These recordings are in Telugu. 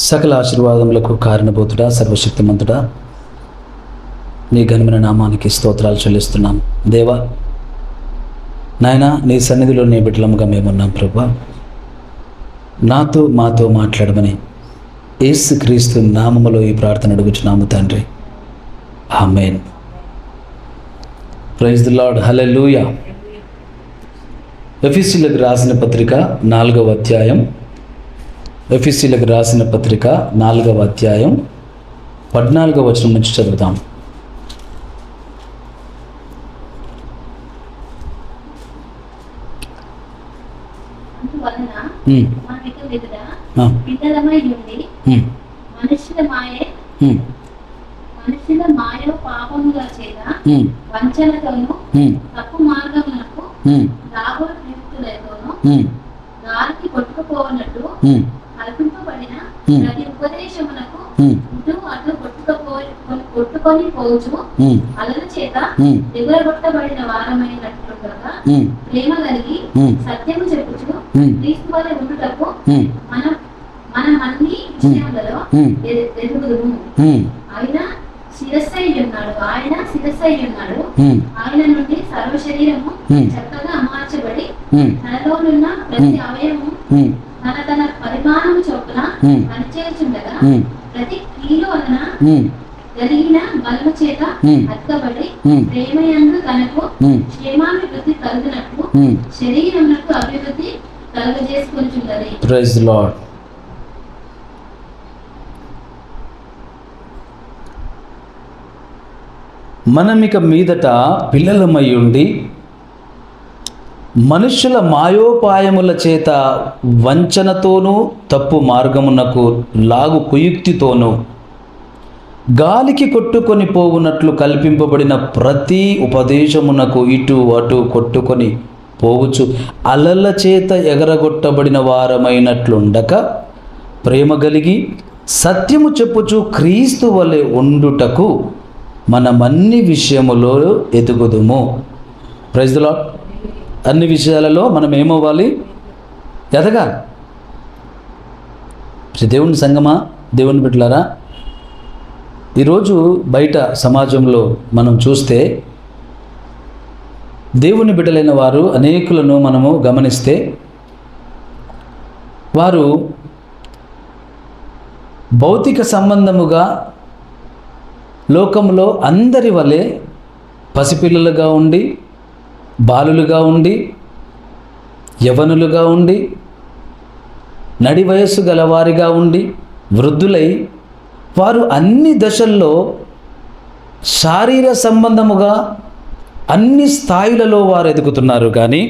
సకల ఆశీర్వాదములకు కారణభూతుడా, సర్వశక్తిమంతుడా, నీ ఘనమైన నామానికి స్తోత్రాలు చెల్లిస్తున్నాం. దేవా నాయనా, నీ సన్నిధిలో నీ బిడ్డలముగా మేమున్నాం. ప్రభా, మాతో మాట్లాడమని యేసుక్రీస్తు నామములో ఈ ప్రార్థన అడుగుచున్నాము తండ్రి. ఆమేన్. Praise the lord. హల్లెలూయా. ఎఫెసీయులకు రాసిన పత్రిక 4వ అధ్యాయం, ఎఫెసీయులకు రాసిన పత్రిక 4వ అధ్యాయం 14వ వచనం నుంచి చదువుతాం. మనుషుల మాయ పాపముల చేత వంచనతోను తప్పు మార్గములకు దాగోయుక్తులతోను గాలికి కొట్టుకుపోనట్టు కల్పింపబడిన ప్రతి ఉపదేశమునకు ఇటు అటు కొట్టుకొని పోవచ్చు అలల చేత ఎగురగొట్టబడిన వారమైనట్లుగా ప్రేమ కలిగి సత్యము చెప్పుచు క్రీస్తు వలె ఉండుటకు మనం అన్ని విషయములలో ఎదుగుదుము. ఆయన శిరస్సై ఉన్నాడు, ఆయన నుండి సర్వ శరీరము చక్కగా అమర్చబడి తనలోనున్న ప్రతి అవయవము తన పరిమాణము చొప్పున పనిచేయుచుండగా ప్రతి క్రియల వలన కలిగిన బలము చేత అద్దబడి ప్రేమయందు తనకు క్షేమాభివృద్ధి కలుగునట్లు శరీరమునకు అభివృద్ధి కలుగజేసుకొనుచున్నది. Praise the Lord. మనమిక మీదట పిల్లలమై ఉండి మనుషుల మాయోపాయముల చేత వంచనతోనూ తప్పు మార్గమునకు లాగు కుయుక్తితోనూ గాలికి కొట్టుకొని పోవునట్లు కల్పింపబడిన ప్రతి ఉపదేశమునకు ఇటు అటు కొట్టుకొని పోవచ్చు అలల చేత ఎగరగొట్టబడిన వారమైనట్లుండక ప్రేమ కలిగి సత్యము చెప్పుచు క్రీస్తు వలె ఉండుటకు మనమన్ని విషయములో ఎదుగుదుము. Praise the lord. అన్ని విషయాలలో మనం ఏమవ్వాలి? ఎదగాలి. దేవుని సంగమా, దేవుని బిడ్డలారా, ఈరోజు బయట సమాజంలో మనం చూస్తే దేవుని బిడ్డలైన వారు అనేకులను మనము గమనిస్తే వారు భౌతిక సంబంధముగా లోకంలో అందరి వలె పసిపిల్లలుగా ఉండి, బాలులుగా ఉండి, యవనులుగా ఉండి, నడి వయస్సు గలవారిగా ఉండి, వృద్ధులై వారు అన్ని దశల్లో శారీర సంబంధముగా అన్ని స్థాయిలలో వారు ఎదుగుతున్నారు. కానీ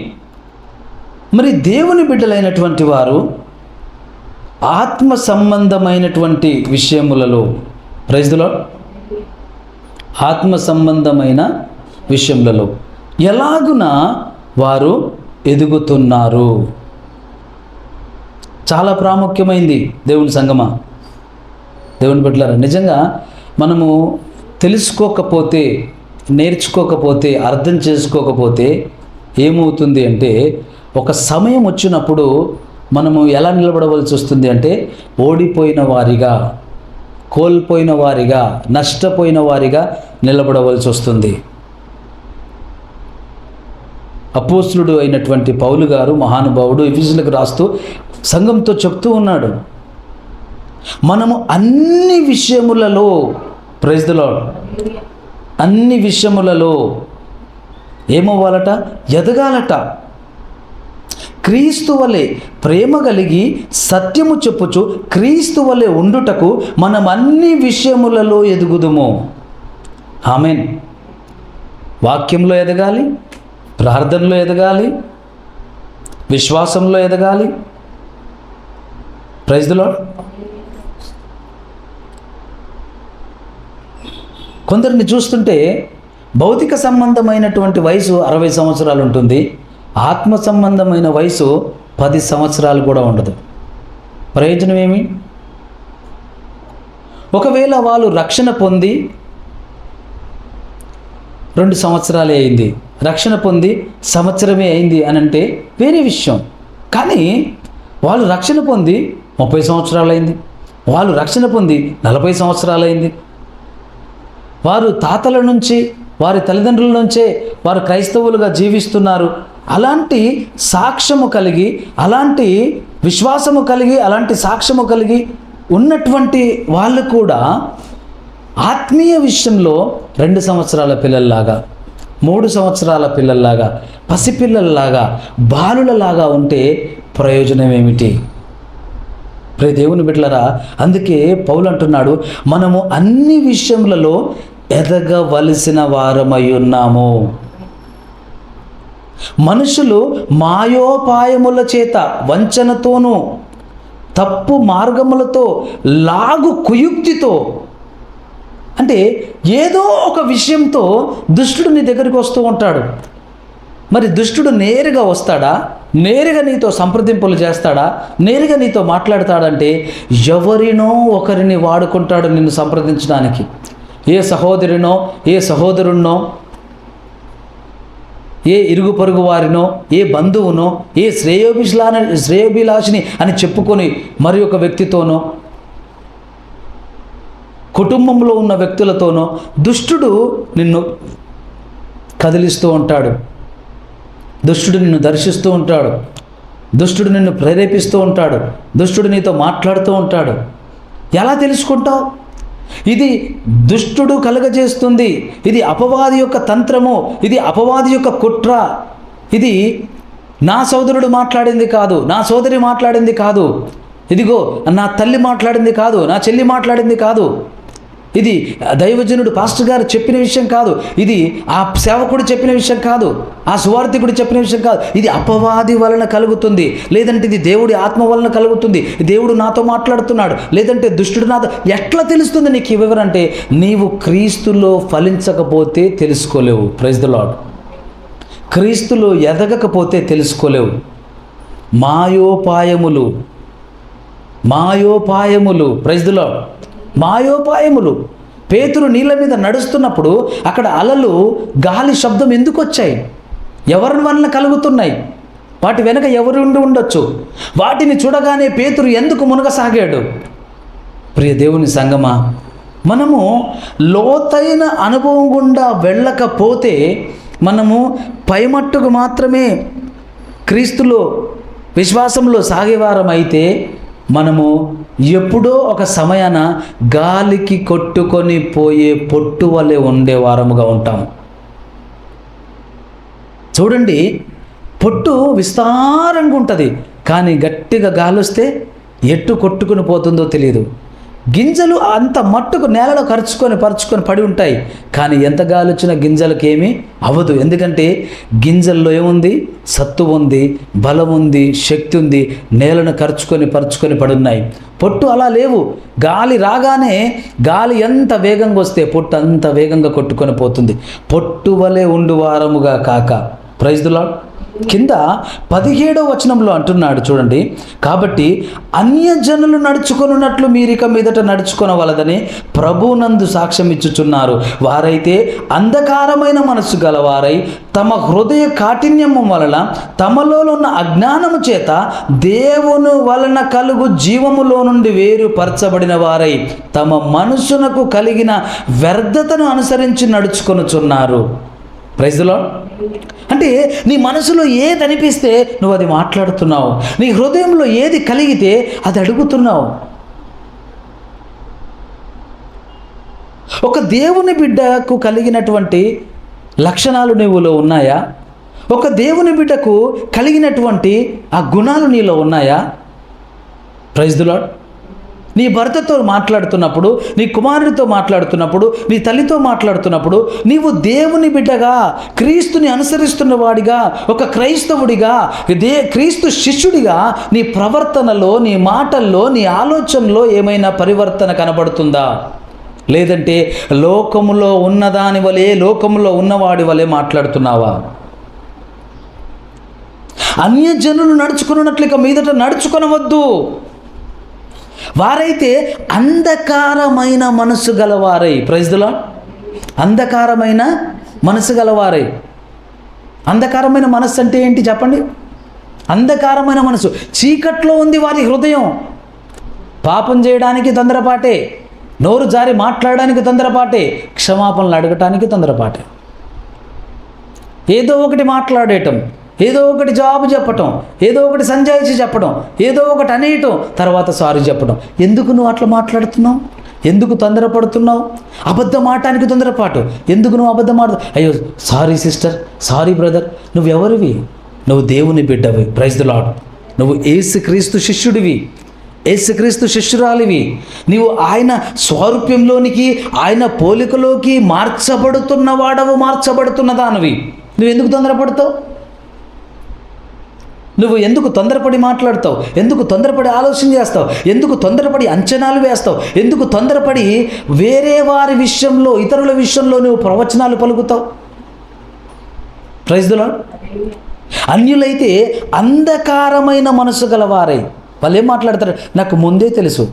మరి దేవుని బిడ్డలైనటువంటి వారు ఆత్మ సంబంధమైనటువంటి విషయములలో, ప్రైజ్ ది లార్డ్, ఆత్మ సంబంధమైన విషయములలో ఎలాగున వారు ఎదుగుతున్నారు? చాలా ప్రాముఖ్యమైంది దేవుని సంగమా, దేవుని బిడ్డలారా. నిజంగా మనము తెలుసుకోకపోతే, నేర్చుకోకపోతే, అర్థం చేసుకోకపోతే ఏమవుతుంది అంటే, ఒక సమయం వచ్చినప్పుడు మనము ఎలా నిలబడవలసి వస్తుంది అంటే, ఓడిపోయిన వారిగా, కోల్పోయిన వారిగా, నష్టపోయిన వారిగా నిలబడవలసి వస్తుంది. అపోస్తలుడు అయినటువంటి పౌలు గారు, మహానుభావుడు, ఎఫెసీయులకు రాస్తూ సంఘంతో చెప్తూ ఉన్నాడు, మనము అన్ని విషయములలో, ప్రైజ్ ది లార్డ్, అన్ని విషయములలో ఏమవ్వాలట? ఎదగాలట. క్రీస్తు వలె ప్రేమ కలిగి సత్యము చెప్పుచు క్రీస్తు వలె ఉండుటకు మనం అన్ని విషయములలో ఎదుగుదుము. ఆమేన్. వాక్యంలో ఎదగాలి, ప్రార్థనలో ఎదగాలి, విశ్వాసంలో ఎదగాలి. Praise the Lord. కొందరిని చూస్తుంటే భౌతిక సంబంధమైనటువంటి వయసు 60 సంవత్సరాలు ఉంటుంది, ఆత్మ సంబంధమైన వయసు 10 సంవత్సరాలు కూడా ఉండదు. ప్రయోజనం ఏమి? ఒకవేళ వాళ్ళు రక్షణ పొంది 2 సంవత్సరాలే అయింది, రక్షణ పొంది సంవత్సరమే అయింది అని అంటే వేరే విషయం. కానీ వాళ్ళు రక్షణ పొంది 30 సంవత్సరాలు అయింది, వాళ్ళు రక్షణ పొంది 40 సంవత్సరాలైంది. వారు తాతల నుంచి, వారి తల్లిదండ్రుల నుంచే వారు క్రైస్తవులుగా జీవిస్తున్నారు. అలాంటి సాక్ష్యము కలిగి, అలాంటి విశ్వాసము కలిగి, అలాంటి సాక్ష్యము కలిగి ఉన్నటువంటి వాళ్ళు కూడా ఆత్మీయ విషయంలో 2 సంవత్సరాల పిల్లల్లాగా, 3 సంవత్సరాల పిల్లల్లాగా, పసిపిల్లల్లాగా, బాలులలాగా ఉంటే ప్రయోజనం ఏమిటి? ప్రియ దేవుని బిడ్డలారా, అందుకే పౌలు అంటున్నాడు, మనము అన్ని విషయములలో ఎదగవలసిన వారమై ఉన్నాము. మనుషులు మాయోపాయముల చేత, వంచనతోనూ తప్పు మార్గములతో, లాగు కుయుక్తితో, అంటే ఏదో ఒక విషయంతో దుష్టుడు నీ దగ్గరికి వస్తూ ఉంటాడు. మరి దుష్టుడు నేరుగా వస్తాడా? నేరుగా నీతో సంప్రదింపులు చేస్తాడా? నేరుగా నీతో మాట్లాడతాడంటే ఎవరినో ఒకరిని వాడుకుంటాడు నిన్ను సంప్రదించడానికి. ఏ సహోదరినో, ఏ సహోదరున్నో, ఏ ఇరుగు పొరుగు వారినో, ఏ బంధువునో, ఏ శ్రేయోభిలాషిని అని చెప్పుకొని మరి ఒక వ్యక్తితోనో, కుటుంబంలో ఉన్న వ్యక్తులతోనో దుష్టుడు నిన్ను కదిలిస్తూ ఉంటాడు. దుష్టుడు నిన్ను దర్శిస్తూ ఉంటాడు. దుష్టుడు నిన్ను ప్రేరేపిస్తూ ఉంటాడు. దుష్టుడు నీతో మాట్లాడుతూ ఉంటాడు. ఎలా తెలుసుకుంటావు? ఇది దుష్టుడు కలుగజేస్తుంది. ఇది అపవాది యొక్క తంత్రము. ఇది అపవాది యొక్క కుట్ర. ఇది నా సోదరుడు మాట్లాడింది కాదు, నా సోదరి మాట్లాడింది కాదు, ఇదిగో నా తల్లి మాట్లాడింది కాదు, నా చెల్లి మాట్లాడింది కాదు, ఇది దైవజనుడు పాస్టర్ గారు చెప్పిన విషయం కాదు, ఇది ఆ సేవకుడు చెప్పిన విషయం కాదు, ఆ సువార్థికుడు చెప్పిన విషయం కాదు, ఇది అపవాది వలన కలుగుతుంది, లేదంటే ఇది దేవుడి ఆత్మ వలన కలుగుతుంది, దేవుడు నాతో మాట్లాడుతున్నాడు, లేదంటే దుష్టుడు నాతో. ఎట్లా తెలుస్తుంది నీకు ఈ వివరం? అంటే నీవు క్రీస్తులో ఫలించకపోతే తెలుసుకోలేవు. Praise the Lord. క్రీస్తులో ఎదగకపోతే తెలుసుకోలేవు. మాయోపాయములు, ప్రైజ్ ది లార్డ్. మాయోపాయములు. పేతురు నీళ్ళ మీద నడుస్తున్నప్పుడు అక్కడ అలలు, గాలి శబ్దం ఎందుకు వచ్చాయి? ఎవరి వలన కలుగుతున్నాయి? వాటి వెనక ఎవరు ఉండొచ్చు? వాటిని చూడగానే పేతురు ఎందుకు మునగసాగాడు? ప్రియ దేవుని సంగమా, మనము లోతైన అనుభవం గుండా వెళ్ళకపోతే, మనము పైమట్టుకు మాత్రమే క్రీస్తులో విశ్వాసంలో సాగేవారం అయితే, మనము ఎప్పుడో ఒక సమయాన గాలికి కొట్టుకొని పోయే పొట్టు వలె ఉండేవారముగా ఉంటాం. చూడండి, పొట్టు విస్తారంగా ఉంటుంది, కానీ గట్టిగా గాలి వస్తే ఎట్టు కొట్టుకుని పోతుందో తెలియదు. గింజలు అంత మట్టుకు నేలలో పరుచుకొని పడి ఉంటాయి, కానీ ఎంత గాలి వచ్చినా గింజలకు ఏమీ అవ్వదు. ఎందుకంటే గింజల్లో ఏముంది? సత్తు ఉంది, బలం ఉంది, శక్తి ఉంది. నేలను పరుచుకొని పడి ఉన్నాయి. పొట్టు అలా లేవు. గాలి రాగానే, గాలి ఎంత వేగంగా వస్తే పొట్టు అంత వేగంగా కొట్టుకొని పోతుంది. పొట్టు వలె ఉండువారముగా కాక. Praise the Lord. కింద 17వ వచనంలో అంటున్నాడు చూడండి, కాబట్టి అన్యజనులు నడుచుకొనున్నట్లు మీరిక మీదట నడుచుకొనవలదని ప్రభునందు సాక్ష్యం ఇచ్చుచున్నారు. వారైతే అంధకారమైన మనస్సు గలవారై తమ హృదయ కాఠిన్యము వలన, తమలో ఉన్న అజ్ఞానము చేత దేవుని వలన కలుగు జీవములో నుండి వేరుపరచబడిన వారై తమ మనసునకు కలిగిన వ్యర్థతను అనుసరించి నడుచుకొనుచున్నారు. Praise the lord. అంటే నీ మనసులో ఏది అనిపిస్తే నువ్వు అది మాట్లాడుతున్నావు. నీ హృదయంలో ఏది కలిగితే అది అడుగుతున్నావు. ఒక దేవుని బిడ్డకు కలిగినటువంటి లక్షణాలు నీవులో ఉన్నాయా? ఒక దేవుని బిడ్డకు కలిగినటువంటి ఆ గుణాలు నీలో ఉన్నాయా? Praise the Lord. నీ భర్తతో మాట్లాడుతున్నప్పుడు, నీ కుమారుడితో మాట్లాడుతున్నప్పుడు, నీ తల్లితో మాట్లాడుతున్నప్పుడు, నీవు దేవుని బిడ్డగా, క్రీస్తుని అనుసరిస్తున్న వాడిగా, ఒక క్రైస్తవుడిగా, క్రీస్తు శిష్యుడిగా నీ ప్రవర్తనలో, నీ మాటల్లో, నీ ఆలోచనలో ఏమైనా పరివర్తన కనబడుతుందా? లేదంటే లోకములో ఉన్నదాని వలె, లోకములో ఉన్నవాడి వలె మాట్లాడుతున్నావా? అన్యజనులు నడుచుకున్నట్లుగా మీదట నడుచుకొనవద్దు. వారైతే అంధకారమైన మనసు గలవారై. Praise the lord. అంధకారమైన మనసు గలవారై. అంధకారమైన మనస్సు అంటే ఏంటి చెప్పండి? అంధకారమైన మనసు, చీకట్లో ఉంది వారి హృదయం. పాపం చేయడానికి తొందరపాటే, నోరు జారి మాట్లాడడానికి తొందరపాటే, క్షమాపణలు అడగటానికి తొందరపాటే. ఏదో ఒకటి మాట్లాడేయటం, ఏదో ఒకటి జవాబు చెప్పటం, ఏదో ఒకటి సంజాయిషి చెప్పడం, ఏదో ఒకటి అనేయటం, తర్వాత సారీ చెప్పడం. ఎందుకు నువ్వు అట్లా మాట్లాడుతున్నావు? ఎందుకు తొందరపడుతున్నావు? అబద్ధం ఆడటానికి తొందరపాటు. ఎందుకు నువ్వు అబద్ధం ఆడు? అయ్యో సారీ సిస్టర్, సారీ బ్రదర్. నువ్వెవరివి? నువ్వు దేవుని బిడ్డవి. Praise the Lord. నువ్వు యేసుక్రీస్తు శిష్యుడివి, యేసుక్రీస్తు శిష్యురాలివి. నీవు ఆయన స్వారూప్యంలోనికి, ఆయన పోలికలోకి మార్చబడుతున్నవాడవు, మార్చబడుతున్నదానివి. నువ్వు ఎందుకు తొందరపడతావు? నువ్వు ఎందుకు తొందరపడి మాట్లాడతావు? ఎందుకు తొందరపడి ఆలోచన చేస్తావు? ఎందుకు తొందరపడి అంచనాలు వేస్తావు? ఎందుకు తొందరపడి వేరే వారి విషయంలో, ఇతరుల విషయంలో నువ్వు ప్రవచనాలు పలుకుతావు? Praise the Lord. అన్యులైతే అంధకారమైన మనసు గలవారై వాళ్ళు ఏం మాట్లాడతారు? నాకు ముందే తెలుసు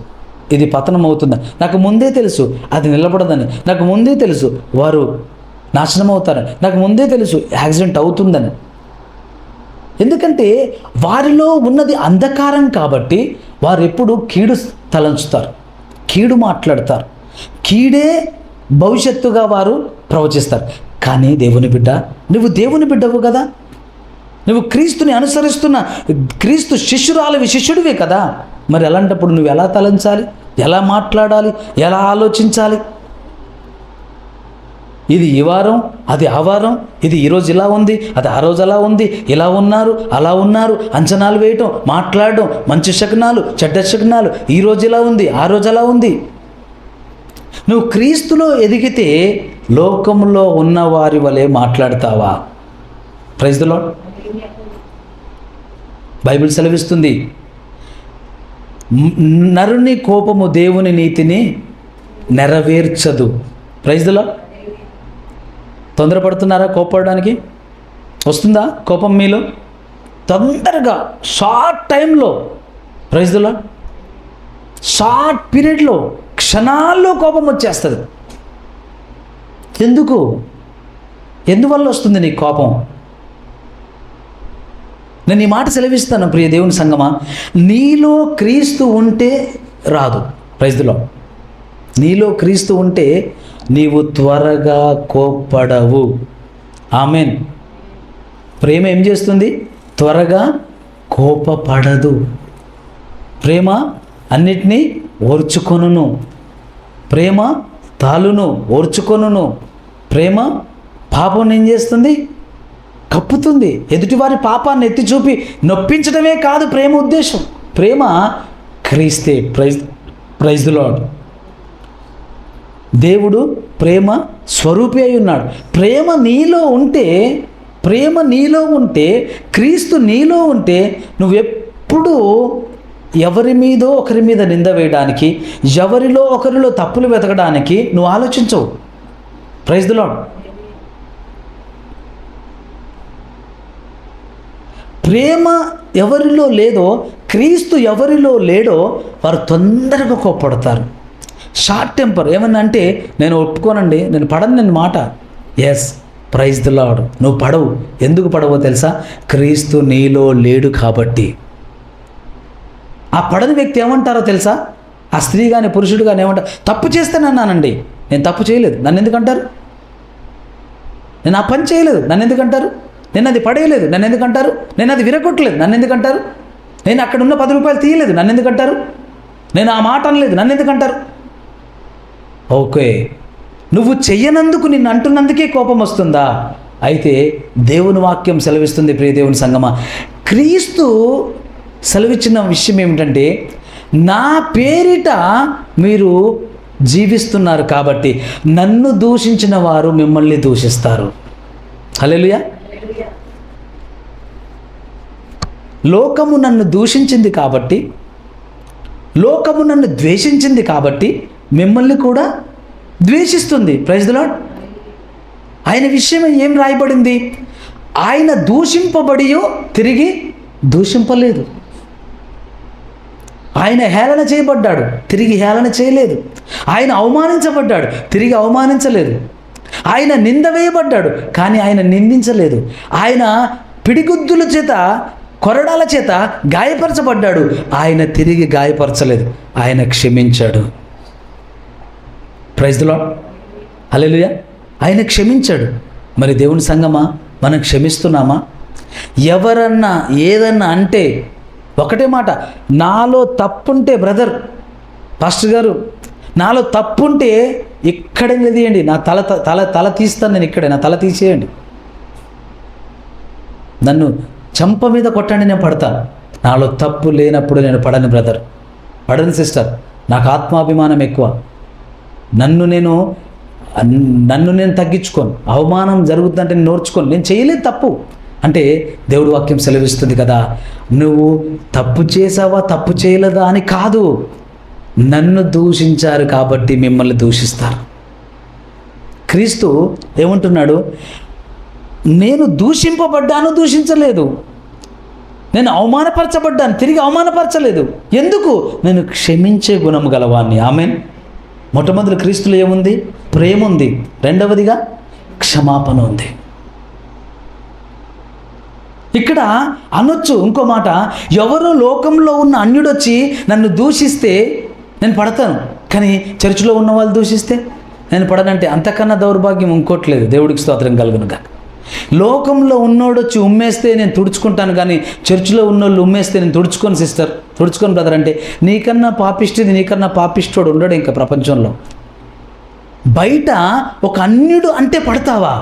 ఇది పతనం అవుతుందని, నాకు ముందే తెలుసు అది నిలబడదని, నాకు ముందే తెలుసు వారు నాశనం అవుతారని, నాకు ముందే తెలుసు యాక్సిడెంట్ అవుతుందని. ఎందుకంటే వారిలో ఉన్నది అంధకారం కాబట్టి వారు ఎప్పుడు కీడు తలంచుతారు, కీడు మాట్లాడతారు, కీడే భవిష్యత్తుగా వారు ప్రవచిస్తారు. కానీ దేవుని బిడ్డ, నువ్వు దేవుని బిడ్డవు కదా, నువ్వు క్రీస్తుని అనుసరిస్తున్న క్రీస్తు శిష్యుడివే కదా. మరి అలాంటప్పుడు నువ్వు ఎలా తలంచాలి, ఎలా మాట్లాడాలి, ఎలా ఆలోచించాలి? ఇది ఈ వారం, అది ఆ వారం, ఇది ఈరోజు ఇలా ఉంది, అది ఆ రోజు అలా ఉంది, ఇలా ఉన్నారు, అలా ఉన్నారు, అంచనాలు వేయటం, మాట్లాడడం, మంచి శకునాలు, చెడ్డ శకునాలు, ఈరోజు ఇలా ఉంది, ఆ రోజు అలా ఉంది. నువ్వు క్రీస్తులో ఎదిగితే లోకంలో ఉన్న వారి వలె మాట్లాడతావా? Praise the lord. బైబిల్ సెలవిస్తుంది, నరుని కోపము దేవుని నీతిని నెరవేర్చదు. Praise the Lord. తొందరపడుతున్నారా కోపడడానికి? వస్తుందా కోపం మీలో? తొందరగా షార్ట్ టైంలో, ప్రైజ్ ది లార్డ్, షార్ట్ పీరియడ్లో, క్షణాల్లో కోపం వచ్చేస్తుంది. ఎందువల్ల వస్తుంది నీ కోపం? నేను ఈ మాట సెలవిస్తాను ప్రియ దేవుని సంగమా, నీలో క్రీస్తు ఉంటే రాదు. Praise the Lord. నీలో క్రీస్తు ఉంటే నీవు త్వరగా కోప్పడవు. ఆమెన్. ప్రేమ ఏం చేస్తుంది? త్వరగా కోపపడదు. ప్రేమ అన్నిటినీ ఓర్చుకొనును, ప్రేమ తాలును, ఓర్చుకొనును. ప్రేమ పాపం ఏం చేస్తుంది? కప్పుతుంది. ఎదుటివారి పాపాన్ని ఎత్తి చూపి నొప్పించడమే కాదు ప్రేమ ఉద్దేశం. ప్రేమ క్రీస్తే. Praise the Lord. దేవుడు ప్రేమ స్వరూపి అయి ఉన్నాడు. ప్రేమ నీలో ఉంటే, క్రీస్తు నీలో ఉంటే నువ్వెప్పుడూ ఎవరి మీదో ఒకరి మీద నింద వేయడానికి, ఎవరిలో ఒకరిలో తప్పులు వెతకడానికి నువ్వు ఆలోచించవు. Praise the Lord. ప్రేమ ఎవరిలో లేదో, క్రీస్తు ఎవరిలో లేడో వారు తొందరగా కోప్పడతారు. Short temper. ఏమన్నా అంటే నేను ఒప్పుకోనండి, నేను పడను, నేను మాట. Yes, praise the Lord. నువ్వు పడవు. ఎందుకు పడవో తెలుసా? క్రీస్తు నీలో లేడు కాబట్టి. ఆ పడని వ్యక్తి ఏమంటారో తెలుసా? ఆ స్త్రీ కానీ పురుషుడు కానీ ఏమంటారు? తప్పు చేస్తానన్నానండి, నేను తప్పు చేయలేదు, నన్ను ఎందుకంటారు? నేను ఆ పని చేయలేదు, నన్ను ఎందుకంటారు? నేను అది పడేయలేదు, నన్ను ఎందుకంటారు? నేను అది విరగొట్టలేదు, నన్ను ఎందుకంటారు? నేను అక్కడ ఉన్న 10 రూపాయలు తీయలేదు, నన్ను ఎందుకంటారు? నేను ఆ మాట అనలేదు, నన్ను ఎందుకంటారు? ఓకే, నువ్వు చెయ్యనందుకు, నిన్ను అంటున్నందుకే కోపం వస్తుందా? అయితే దేవుని వాక్యం సెలవిస్తుంది ప్రియ దేవుని సంగమా, క్రీస్తు సెలవిచ్చిన విషయం ఏమిటంటే, నా పేరిట మీరు జీవిస్తున్నారు కాబట్టి నన్ను దూషించిన వారు మిమ్మల్ని దూషిస్తారు. హల్లెలూయా. లోకము నన్ను దూషించింది కాబట్టి, లోకము నన్ను ద్వేషించింది కాబట్టి మిమ్మల్ని కూడా ద్వేషిస్తుంది. Praise the Lord. ఆయన విషయం ఏం రాయబడింది? ఆయన దూషింపబడియో తిరిగి దూషింపలేదు. ఆయన హేళన చేయబడ్డాడు, తిరిగి హేళన చేయలేదు. ఆయన అవమానించబడ్డాడు, తిరిగి అవమానించలేదు. ఆయన నింద వేయబడ్డాడు, కానీ ఆయన నిందించలేదు. ఆయన పిడిగుద్దుల చేత కొరడాల చేత గాయపరచబడ్డాడు. ఆయన తిరిగి గాయపరచలేదు, ఆయన క్షమించాడు. ప్రైజ్ ది లార్డ్, హల్లెలూయా. ఆయన క్షమించాడు. మరి దేవుని సంగమా, మనం క్షమిస్తున్నామా? ఎవరన్నా ఏదన్నా అంటే ఒకటే మాట, నాలో తప్పుంటే బ్రదర్, పాస్టర్ గారు నాలో తప్పుంటే ఇక్కడే తీయండి, నా తల తల తల తీస్తాను నేను ఇక్కడే, నా తల తీసేయండి. నన్ను చంప మీద కొట్టండి, నేను పడతాను. నాలో తప్పు లేనప్పుడు నేను పడను బ్రదర్, పడను సిస్టర్. నాకు ఆత్మాభిమానం ఎక్కువ. నన్ను నేను తగ్గించుకోను. అవమానం జరుగుతుందంటే నేను నోర్చుకోను. నేను చేయలేదు తప్పు అంటే దేవుడు వాక్యం సెలవిస్తుంది కదా, నువ్వు తప్పు చేసావా తప్పు చేయలేదా అని కాదు, నన్ను దూషించారు కాబట్టి మిమ్మల్ని దూషిస్తారు. క్రీస్తు ఏమంటున్నాడు? నేను దూషింపబడ్డాను, దూషించలేదు. నేను అవమానపరచబడ్డాను, తిరిగి అవమానపరచలేదు. ఎందుకు? నేను క్షమించే గుణము గలవాన్ని. ఆమేన్. మొట్టమొదటి క్రీస్తులో ఏముంది? ప్రేమ ఉంది. రెండవదిగా క్షమాపణ ఉంది. ఇక్కడ అనొచ్చు ఇంకో మాట, ఎవరో లోకంలో ఉన్న అన్యుడొచ్చి నన్ను దూషిస్తే నేను పడతాను, కానీ చర్చిలో ఉన్న వాళ్ళు దూషిస్తే నేను పడనంటే అంతకన్నా దౌర్భాగ్యం ఇంకోట్లేదు. దేవుడికి స్తోత్రం కలుగునుగా. లోకంలో ఉన్నోడొచ్చి ఉమ్మేస్తే నేను తుడుచుకుంటాను, కానీ చర్చిలో ఉన్నోళ్ళు ఉమ్మేస్తే నేను తుడుచుకోను సిస్టర్, తుడుచుకొని బ్రదర్ అంటే నీకన్నా పాపిష్టిది, నీకన్నా పాపిష్టోడు ఉండడు ఇంకా ప్రపంచంలో. బయట ఒక అన్యుడు అంటే పడతావా?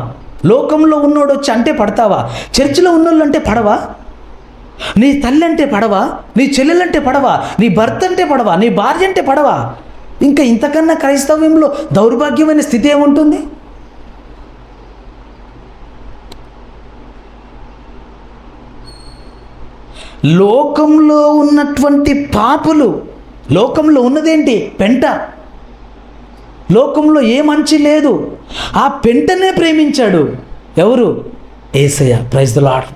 లోకంలో ఉన్నోడు వచ్చి అంటే పడతావా? చర్చిలో ఉన్నోళ్ళు అంటే పడవా? నీ తల్లి అంటే పడవా? నీ చెల్లెలంటే పడవా? నీ భర్త అంటే పడవా? నీ భార్య అంటే పడవా? ఇంకా ఇంతకన్నా క్రైస్తవ్యంలో దౌర్భాగ్యమైన స్థితి ఏముంటుంది? లోకంలో ఉన్నటువంటి పాపులు, లోకంలో ఉన్నదేంటి? పెంట. లోకంలో ఏ మంచి లేదు, ఆ పెంటనే ప్రేమించాడు. ఎవరు? యేసయ్య. Praise the Lord.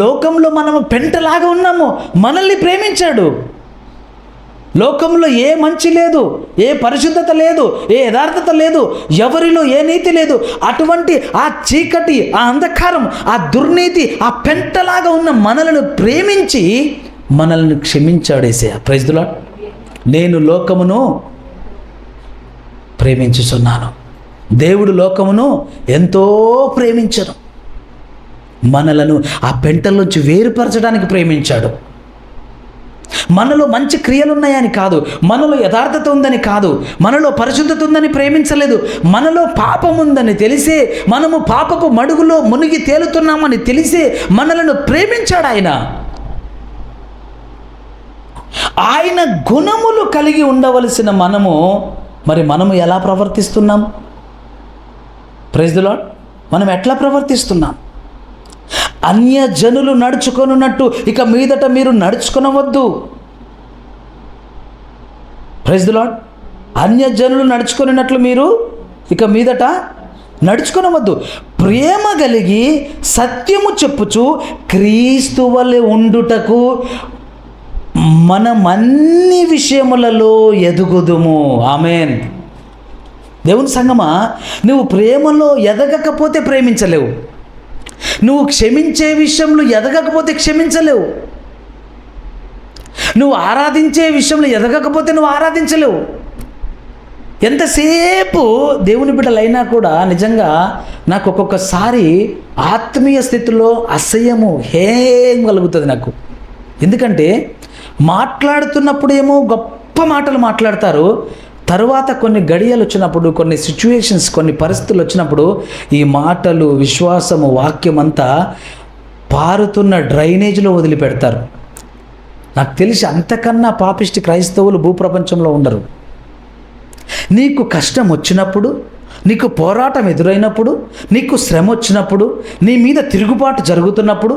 లోకంలో మనము పెంటలాగా ఉన్నాము, మనల్ని ప్రేమించాడు. లోకంలో ఏ మంచి లేదు, ఏ పరిశుద్ధత లేదు, ఏ యథార్థత లేదు, ఎవరిలో ఏ నీతి లేదు. అటువంటి ఆ చీకటి, ఆ అంధకారం, ఆ దుర్నీతి, ఆ పెంటలాగా ఉన్న మనలను ప్రేమించి మనల్ని క్షమించాడు యేసయ్య. Praise the lord. నేను లోకమును ప్రేమించుచున్నాను. దేవుడు లోకమును ఎంతో ప్రేమించను. మనలను ఆ పెంటల్లోంచి వేరుపరచడానికి ప్రేమించాడు. మనలో మంచి క్రియలు ఉన్నాయని కాదు, మనలో యథార్థత ఉందని కాదు, మనలో పరిశుద్ధత ఉందని ప్రేమించలేదు. మనలో పాపం ఉందని తెలిసే, మనము పాపపు మడుగులో మునిగి తేలుతున్నామని తెలిసే మనలను ప్రేమించాడు ఆయన. ఆయన గుణములు కలిగి ఉండవలసిన మనము ఎలా ప్రవర్తిస్తున్నాం? Praise the lord. మనం ఎట్లా ప్రవర్తిస్తున్నాం? అన్యజనులు నడుచుకొనున్నట్టు ఇక మీదట మీరు నడుచుకొనవద్దు. Praise the lord. అన్యజనులు నడుచుకొనినట్లు మీరు ఇక మీదట నడుచుకొనవద్దు. ప్రేమ కలిగి సత్యము చెప్పుచు క్రీస్తు వలె ఉండుటకు మనమన్ని విషయములలో ఎదుగుదుము. ఆమేన్. దేవుని సంగమా, నువ్వు ప్రేమలో ఎదగకపోతే ప్రేమించలేవు. నువ్వు క్షమించే విషయంలో ఎదగకపోతే క్షమించలేవు. నువ్వు ఆరాధించే విషయంలో ఎదగకపోతే నువ్వు ఆరాధించలేవు. ఎంతసేపు దేవుని బిడ్డలైనా కూడా నిజంగా నాకు ఒక్కొక్కసారి ఆత్మీయ స్థితిలో అసహ్యము హేం కలుగుతుంది నాకు. ఎందుకంటే మాట్లాడుతున్నప్పుడు ఏమో గొప్ప మాటలు మాట్లాడతారు, తరువాత కొన్ని గడియలు వచ్చినప్పుడు, కొన్ని సిచ్యువేషన్స్, కొన్ని పరిస్థితులు వచ్చినప్పుడు ఈ మాటలు, విశ్వాసము, వాక్యం అంతా పారుతున్న డ్రైనేజ్లో వదిలిపెడతారు. నాకు తెలిసి అంతకన్నా పాపిష్టి క్రైస్తవులు భూప్రపంచంలో ఉండరు. నీకు కష్టం వచ్చినప్పుడు, నీకు పోరాటం ఎదురైనప్పుడు, నీకు శ్రమ వచ్చినప్పుడు, నీ మీద తిరుగుబాటు జరుగుతున్నప్పుడు,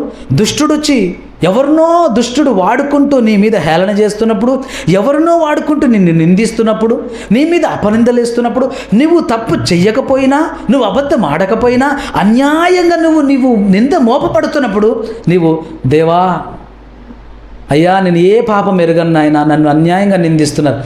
దుష్టుడు వాడుకుంటూ నీ మీద హేళన చేస్తున్నప్పుడు, ఎవరినో వాడుకుంటూ నిన్ను నిందిస్తున్నప్పుడు, నీ మీద అపనిందలేస్తున్నప్పుడు, నువ్వు తప్పు చెయ్యకపోయినా, నువ్వు అబద్ధం ఆడకపోయినా, అన్యాయంగా నువ్వు నింద మోపబడుతున్నప్పుడు నీవు దేవా అయ్యా నేను ఏ పాపం ఎరగను నాయనా, నన్ను అన్యాయంగా నిందిస్తున్నారు.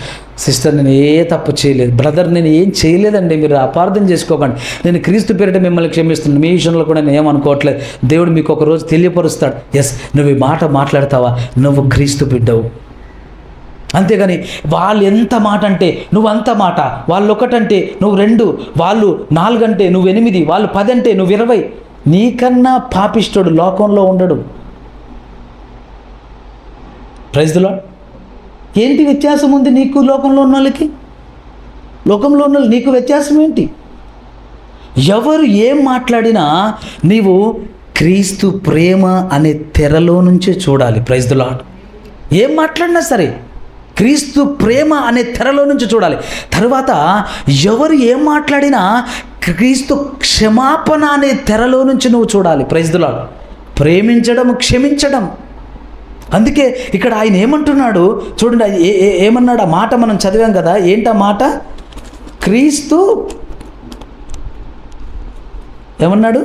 సిస్టర్ నేను ఏ తప్పు చేయలేదు. బ్రదర్ నేను ఏం చేయలేదండి, మీరు అపార్థం చేసుకోకండి. నేను క్రీస్తు పేరిట మిమ్మల్ని క్షమిస్తున్నాను. మీ విషయంలో కూడా నేను ఏమనుకోవట్లేదు. దేవుడు మీకు ఒక రోజు తెలియపరుస్తాడు. ఎస్ నువ్వు ఈ మాట మాట్లాడతావా, నువ్వు క్రీస్తు బిడ్డవు. అంతేగాని వాళ్ళు ఎంత మాట అంటే నువ్వు అంత మాట, వాళ్ళు ఒకటంటే నువ్వు 2, వాళ్ళు 4 అంటే నువ్వు 8, వాళ్ళు 10 అంటే నువ్వు 20. నీకన్నా పాపిష్టుడు లోకంలో ఉండడు. Praise the Lord. ఏంటి వ్యత్యాసం ఉంది నీకు లోకంలో ఉన్న వాళ్ళకి? లోకంలో ఉన్న నీకు వ్యత్యాసం ఏంటి? ఎవరు ఏం మాట్లాడినా నీవు క్రీస్తు ప్రేమ అనే తెరలో నుంచే చూడాలి. Praise the Lord. ఏం మాట్లాడినా సరే క్రీస్తు ప్రేమ అనే తెరలో నుంచి చూడాలి. తర్వాత ఎవరు ఏం మాట్లాడినా క్రీస్తు క్షమాపణ అనే తెరలో నుంచి నువ్వు చూడాలి. Praise the Lord. ప్రేమించడం, క్షమించడం. అందుకే ఇక్కడ ఆయన ఏమంటున్నాడు చూడండి, ఏమన్నాడు ఆ మాట మనం చదివాం కదా. ఏంటా మాట? క్రీస్తు ఏమన్నాడు?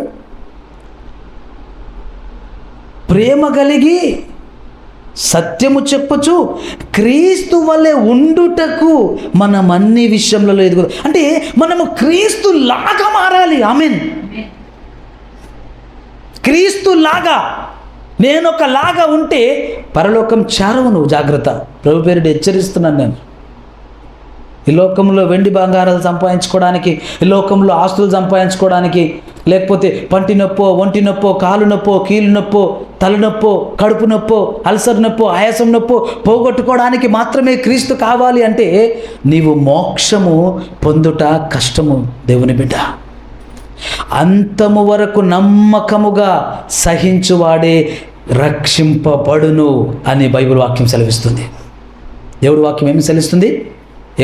ప్రేమ కలిగి సత్యము చెప్పుచు క్రీస్తు వలె ఉండుటకు మనం అన్ని విషయంలో ఎదుగు. అంటే మనము క్రీస్తు లాగా మారాలి. ఆమేన్. క్రీస్తు లాగా. నేను ఒక లాగా ఉంటే పరలోకం చేరవు నువ్వు. జాగ్రత్త. ప్రభు పేరుడు హెచ్చరిస్తున్నాను నేను. ఈ లోకంలో వెండి బంగారాలు సంపాదించుకోవడానికి, ఈ లోకంలో ఆస్తులు సంపాదించుకోవడానికి, లేకపోతే పంటి నొప్పో, ఒంటి నొప్పో, కాలు నొప్పో, కీలు నొప్పో, తలనొప్పో, కడుపు నొప్పో, అల్సర్ నొప్పో, ఆయాసం నొప్పో పోగొట్టుకోవడానికి మాత్రమే క్రీస్తు కావాలి అంటే నీవు మోక్షము పొందుట కష్టము దేవుని బిడ్డ. అంతము వరకు నమ్మకముగా సహించువాడే రక్షింపబడును అని బైబిల్ వాక్యం సెలవిస్తుంది. దేవుడి వాక్యం ఏమి సెలవిస్తుంది?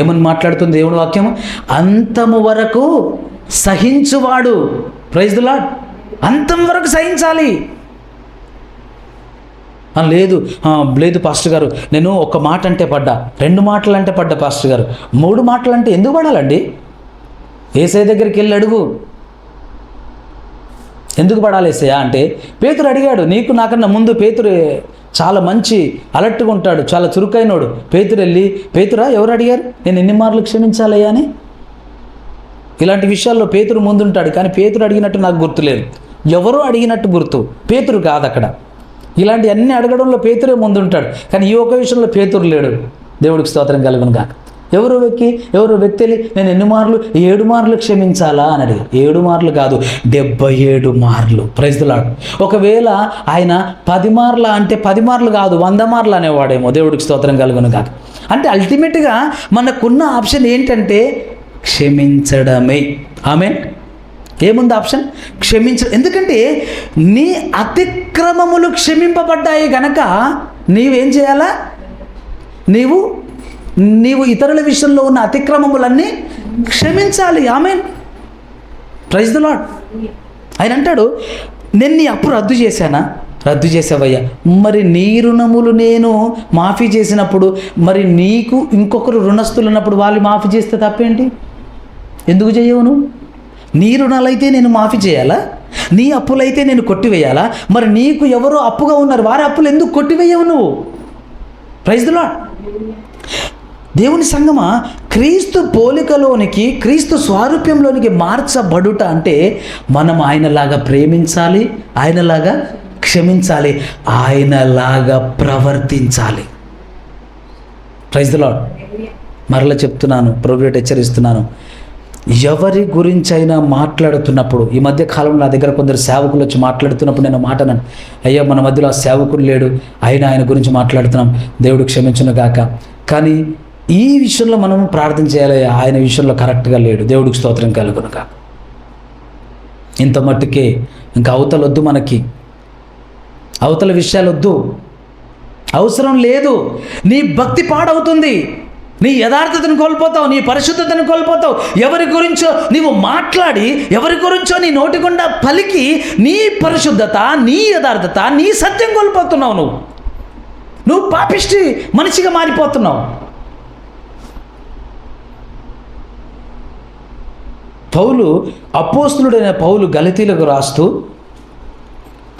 ఏమని మాట్లాడుతుంది దేవుడి వాక్యం? అంతము వరకు సహించువాడు. Praise the lord. అంతం వరకు సహించాలి. లేదు పాస్టర్ గారు, నేను ఒక మాట అంటే పడ్డా, 2 మాటలు అంటే పడ్డా పాస్టర్ గారు, 3 మాటలు అంటే ఎందుకు పడాలండి? యేసయ్య దగ్గరికి వెళ్ళి అడుగు. ఎందుకు పడాలి యేసయ్య అంటే, పేతురు అడిగాడు. నీకు నాకన్నా ముందు పేతురు చాలా మంచి అలర్ట్గా ఉంటాడు, చాలా చురుకైనోడు. పేతురు వెళ్ళి, పేతురా ఎవరు అడిగారు నేను ఎన్ని మార్లు క్షమించాలయ్యా అని? ఇలాంటి విషయాల్లో పేతురు ముందుంటాడు. కానీ పేతురు అడిగినట్టు నాకు గుర్తులేదు. ఎవరో అడిగినట్టు గుర్తు, పేతురు కాదు అక్కడ. ఇలాంటి అన్ని అడగడంలో పేతురే ముందుంటాడు. కానీ ఈ ఒక విషయంలో పేతురు లేడు. దేవుడికి స్తోత్రం కలుగును గాక. ఎవరో వ్యక్తి నేను ఎన్ని మార్లు? 7 మార్లు క్షమించాలా అని అడిగి. 7 మార్లు కాదు, 77 మార్లు. Praise the Lord. ఒకవేళ ఆయన 10 మార్ల అంటే 10 మార్లు కాదు, 100 మార్లు అనేవాడేమో. దేవుడికి స్తోత్రం కలుగును గాక. అంటే అల్టిమేట్గా మనకున్న ఆప్షన్ ఏంటంటే క్షమించడమే. ఆమేన్. ఏముంది ఆప్షన్? క్షమించడం. ఎందుకంటే నీ అతిక్రమములు క్షమింపబడ్డాయి గనక నీవేం చేయాలా? నీవు ఇతరుల విషయంలో ఉన్న అతిక్రమములన్నీ క్షమించాలి. ఆమేన్. Praise the Lord. ఆయన అంటాడు, నేను నీ అప్పు రద్దు చేశానా? రద్దు చేసావయ్యా. మరి నీ రుణములు నేను మాఫీ చేసినప్పుడు, మరి నీకు ఇంకొకరు రుణస్తులు ఉన్నప్పుడు వాళ్ళు మాఫీ చేస్తే తప్పేంటి? ఎందుకు చేయవు నువ్వు? నీ రుణాలైతే నేను మాఫీ చేయాలా? నీ అప్పులైతే నేను కొట్టివేయాలా? మరి నీకు ఎవరో అప్పుగా ఉన్నారు, వారి అప్పులు ఎందుకు కొట్టివేయవు నువ్వు? Praise the Lord. దేవుని సంగమా, క్రీస్తు పోలికలోనికి, క్రీస్తు స్వారూప్యంలోనికి మార్చబడుట అంటే మనం ఆయనలాగా ప్రేమించాలి, ఆయనలాగా క్షమించాలి, ఆయనలాగా ప్రవర్తించాలి. Praise the Lord. మరలా చెప్తున్నాను, ప్రభువుని హెచ్చరిస్తున్నాను, ఎవరి గురించి అయినా మాట్లాడుతున్నప్పుడు, ఈ మధ్య కాలంలో నా దగ్గర కొందరు సేవకులు వచ్చి మాట్లాడుతున్నప్పుడు నేను మాట్లాడాను, అయ్యా మన మధ్యలో ఆ సేవకుడు లేడు, ఆయన గురించి మాట్లాడుతున్నాం, దేవుడు క్షమించును గాక. కానీ ఈ విషయంలో మనం ప్రార్థన చేయాలి, ఆయన విషయంలో కరెక్ట్గా లేడు, దేవుడికి స్తోత్రం కలుగును గాక. ఇంత మట్టుకే ఇంకా అవతల వద్దు, మనకి అవతల విషయాలు వద్దు, అవసరం లేదు. నీ భక్తి పాడవుతుంది, నీ యథార్థతను కోల్పోతావు, నీ పరిశుద్ధతను కోల్పోతావు. ఎవరి గురించో నీవు మాట్లాడి, ఎవరి గురించో నీ నోటి గుండా పలికి నీ పరిశుద్ధత, నీ యథార్థత, నీ సత్యం కోల్పోతున్నావు. నువ్వు పాపిష్టి మనిషిగా మారిపోతున్నావు. పౌలు, అపోస్తలుడైన పౌలు గలతీలకు రాస్తూ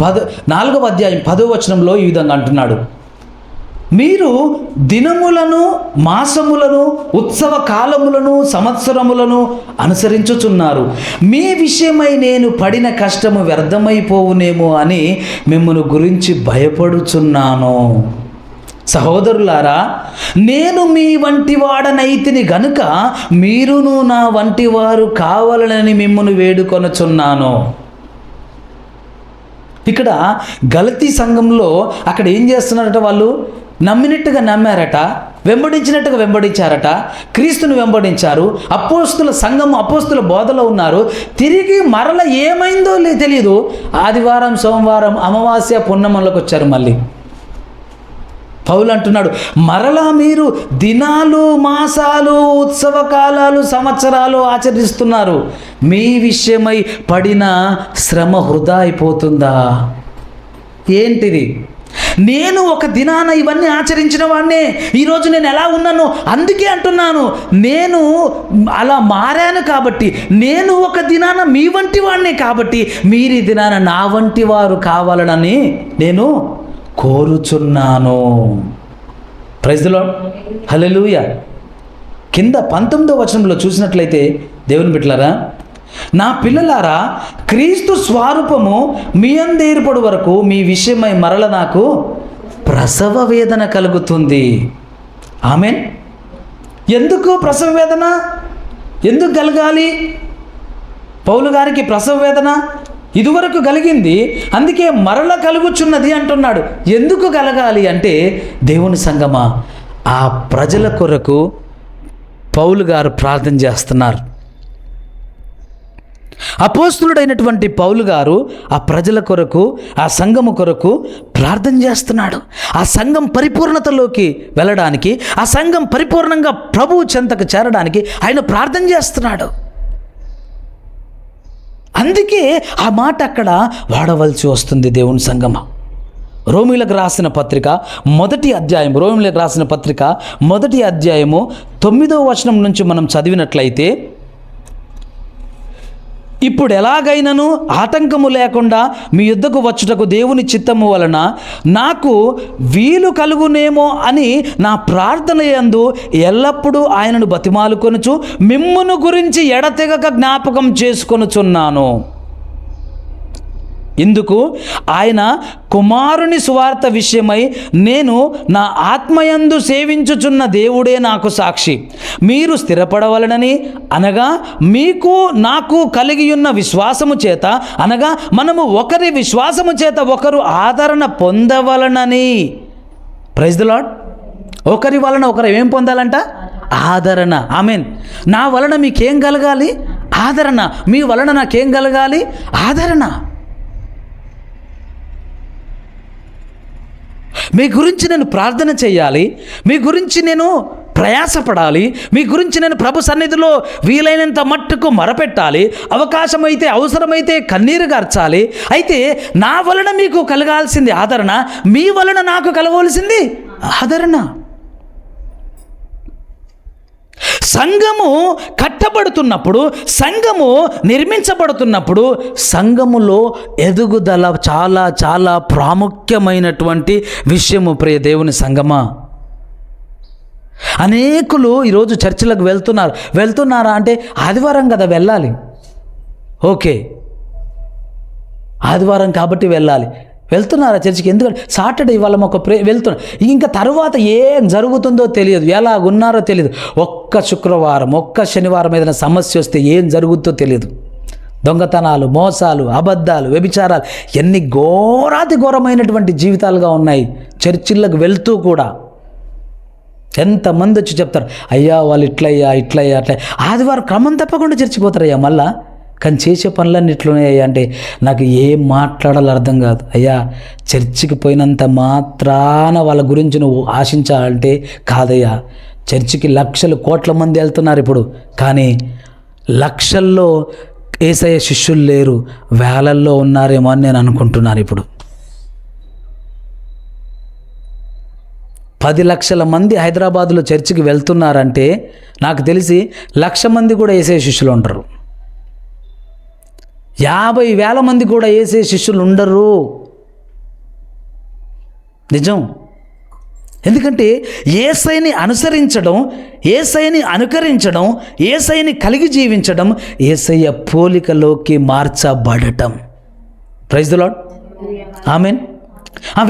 4వ అధ్యాయం 10వ వచనంలో ఈ విధంగా అంటున్నాడు, మీరు దినములను, మాసములను, ఉత్సవ కాలములను, సంవత్సరములను అనుసరించుచున్నారు. మీ విషయమై నేను పడిన కష్టము వ్యర్థమైపోవునేమో అని మిమ్మల్ని గురించి భయపడుచున్నాను. సహోదరులారా, నేను మీ వంటి వాడనైతిని గనుక మీరును నా వంటి వారు కావాలని మిమ్మల్ని వేడుకొనుచున్నాను. ఇక్కడ గలతీ సంఘంలో అక్కడ ఏం చేస్తున్నారట? వాళ్ళు నమ్మినట్టుగా నమ్మారట, వెంబడించినట్టుగా వెంబడించారట, క్రీస్తుని వెంబడించారు, అపోస్తుల సంఘం, అపోస్తుల బోధలో ఉన్నారు. తిరిగి మరల ఏమైందో తెలియదు. ఆదివారం, సోమవారం, అమావాస్య, పున్నమలకు వచ్చారు. మళ్ళీ పౌలు అంటున్నాడు, మరలా మీరు దినాలు, మాసాలు, ఉత్సవ కాలాలు, సంవత్సరాలు ఆచరిస్తున్నారు. మీ విషయమై పడిన శ్రమ వృధా అయిపోతుందా? ఏంటిది? నేను ఒక దినాన ఇవన్నీ ఆచరించిన వాడినే. ఈరోజు నేను ఎలా ఉన్నాను అందుకే అంటున్నాను, నేను అలా మారాను కాబట్టి, నేను ఒక దినాన మీ వంటి వాడినే కాబట్టి మీరు ఈ దినాన నా వంటి వారు కావాలని నేను కోరుచున్నాను. ప్రైజ్ ది లార్డ్, హల్లెలూయా. కింద 19వ వచనంలో చూసినట్లయితే, దేవుని బిడ్డలారా, నా పిల్లలారా, క్రీస్తు స్వరూపము మీ యందు ఏర్పడు వరకు మీ విషయమై మరల నాకు ప్రసవ వేదన కలుగుతుంది. ఆమేన్. ఎందుకు ప్రసవ వేదన? ఎందుకు కలగాలి? పౌలు గారికి ప్రసవ వేదన ఇదివరకు కలిగింది, అందుకే మరల కలుగుచున్నది అంటున్నాడు. ఎందుకు కలగాలి అంటే, దేవుని సంగమా, ఆ ప్రజల కొరకు పౌలు గారు ప్రార్థన చేస్తున్నారు. అపోస్తులుడైనటువంటి పౌలు గారు ఆ ప్రజల కొరకు, ఆ సంఘము కొరకు ప్రార్థన చేస్తున్నాడు. ఆ సంఘం పరిపూర్ణతలోకి వెళ్ళడానికి, ఆ సంఘం పరిపూర్ణంగా ప్రభువు చెంతకు చేరడానికి ఆయన ప్రార్థన చేస్తున్నాడు. అందుకే ఆ మాట అక్కడ వాడవలసి వస్తుంది. దేవుని సంగమం, రోమీలకు రాసిన పత్రిక మొదటి అధ్యాయం, రోమీలకు రాసిన పత్రిక మొదటి అధ్యాయము 9వ వచనం నుంచి మనం చదివినట్లయితే, ఇప్పుడు ఎలాగైనను ఆటంకము లేకుండా మీ యుద్ధకు వచ్చుటకు దేవుని చిత్తము వలన నాకు వీలు కలుగునేమో అని నా ప్రార్థన యందు ఎల్లప్పుడూ ఆయనను బతిమాలుకొనుచు మిమ్మును గురించి ఎడతెగక జ్ఞాపకం చేసుకొనుచున్నాను. ఇందుకు ఆయన కుమారుని సువార్త విషయమై నేను నా ఆత్మయందు సేవించుచున్న దేవుడే నాకు సాక్షి. మీరు స్థిరపడవలనని, అనగా మీకు నాకు కలిగి ఉన్న విశ్వాసము చేత, అనగా మనము ఒకరి విశ్వాసము చేత ఒకరు ఆదరణ పొందవలనని. Praise the lord. ఒకరి వలన ఒకరు ఏం పొందాలంట? ఆదరణ. ఆమేన్. నా వలన మీకేం కలగాలి? ఆదరణ. మీ వలన నాకేం కలగాలి? ఆదరణ. మీ గురించి నేను ప్రార్థన చేయాలి, మీ గురించి నేను ప్రయాసపడాలి, మీ గురించి నేను ప్రభు సన్నిధిలో వీలైనంత మట్టుకు మొరపెట్టాలి, అవకాశమైతే, అవసరమైతే కన్నీరు గార్చాలి. అయితే నా వలన మీకు కలగాల్సింది ఆదరణ, మీ వలన నాకు కలగవలసింది ఆదరణ. సంఘము కట్టబడుతున్నప్పుడు, సంఘము నిర్మించబడుతున్నప్పుడు, సంఘములో ఎదుగుదల చాలా చాలా ప్రాముఖ్యమైనటువంటి విషయము. ప్రియ దేవుని సంఘమా, అనేకులు ఈరోజు చర్చిలకు వెళ్తున్నారా అంటే, ఆదివారం కదా వెళ్ళాలి, ఓకే ఆదివారం కాబట్టి వెళ్ళాలి. వెళ్తున్నారా చర్చికి? ఎందుకంటే సాటర్డే ఇవాళ ఒక వెళ్తున్నారు. ఇంకా తర్వాత ఏం జరుగుతుందో తెలియదు, ఎలా ఉన్నారో తెలియదు. ఒక్క శుక్రవారం, ఒక్క శనివారం ఏదైనా సమస్య వస్తే ఏం జరుగుతుందో తెలియదు. దొంగతనాలు, మోసాలు, అబద్ధాలు, వ్యభిచారాలు, ఎన్ని ఘోరాతి ఘోరమైనటువంటి జీవితాలుగా ఉన్నాయి. చర్చిలకు వెళ్తూ కూడా ఎంతమంది వచ్చి చెప్తారు, అయ్యా వాళ్ళు ఇట్లయ్యా అట్లా. ఆదివారం క్రమం తప్పకుండా చర్చిపోతారయ్యా మళ్ళా, కానీ చేసే పనులన్నీ ఇట్లున్నాయ్యా అంటే నాకు ఏం మాట్లాడాలో అర్థం కాదు. అయ్యా చర్చికి పోయినంత మాత్రాన వాళ్ళ గురించి నువ్వు ఆశించాలంటే కాదయ్యా. చర్చికి లక్షలు, కోట్ల మంది వెళ్తున్నారు ఇప్పుడు, కానీ లక్షల్లో యేసయ్య శిష్యులు లేరు, వేలల్లో ఉన్నారేమో అని నేను అనుకుంటున్నాను. ఇప్పుడు 10 లక్షల మంది హైదరాబాదులో చర్చికి వెళ్తున్నారంటే నాకు తెలిసి 1,00,000 మంది కూడా యేసయ్య శిష్యులు ఉంటారు. 50,000 మంది కూడా యేసయ్య శిష్యులు ఉండరు. నిజం. ఎందుకంటే యేసయ్యని అనుసరించడం, యేసయ్యని అనుకరించడం, యేసయ్యని కలిగి జీవించడం, యేసయ్య పోలికలోకి మార్చబడటం. Praise the Lord. ఆమేన్.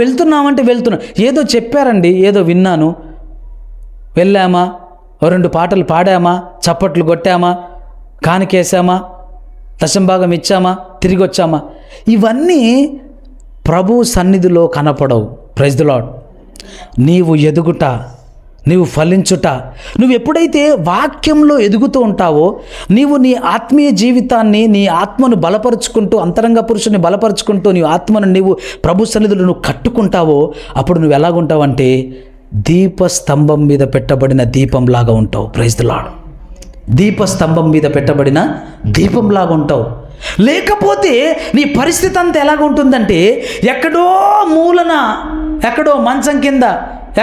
వెళ్తున్నామంటే వెళ్తున్నాం. ఏదో చెప్పారండి, ఏదో విన్నాను, వెళ్ళామా, ఓ 2 పాటలు పాడామా, చప్పట్లు కొట్టామా, కానికేసామా, దశంభాగం ఇచ్చామా, తిరిగి వచ్చామా, ఇవన్నీ ప్రభు సన్నిధిలో కనపడవు. Praise the Lord. నీవు ఎదుగుట, నీవు ఫలించుట, నువ్వు ఎప్పుడైతే వాక్యంలో ఎదుగుతూ ఉంటావో, నీవు నీ ఆత్మీయ జీవితాన్ని, నీ ఆత్మను బలపరుచుకుంటూ, అంతరంగ పురుషుని బలపరుచుకుంటూ, నీ ఆత్మను నీవు ప్రభు సన్నిధిలో నువ్వు కట్టుకుంటావో, అప్పుడు నువ్వు ఎలాగుంటావంటే దీపస్తంభం మీద పెట్టబడిన దీపంలాగా ఉంటావు. Praise the lord. దీపస్తంభం మీద పెట్టబడిన దీపంలాగా ఉంటావు. లేకపోతే నీ పరిస్థితి అంతా ఎలాగుంటుందంటే, ఎక్కడో మూలన, ఎక్కడో మంచం కింద,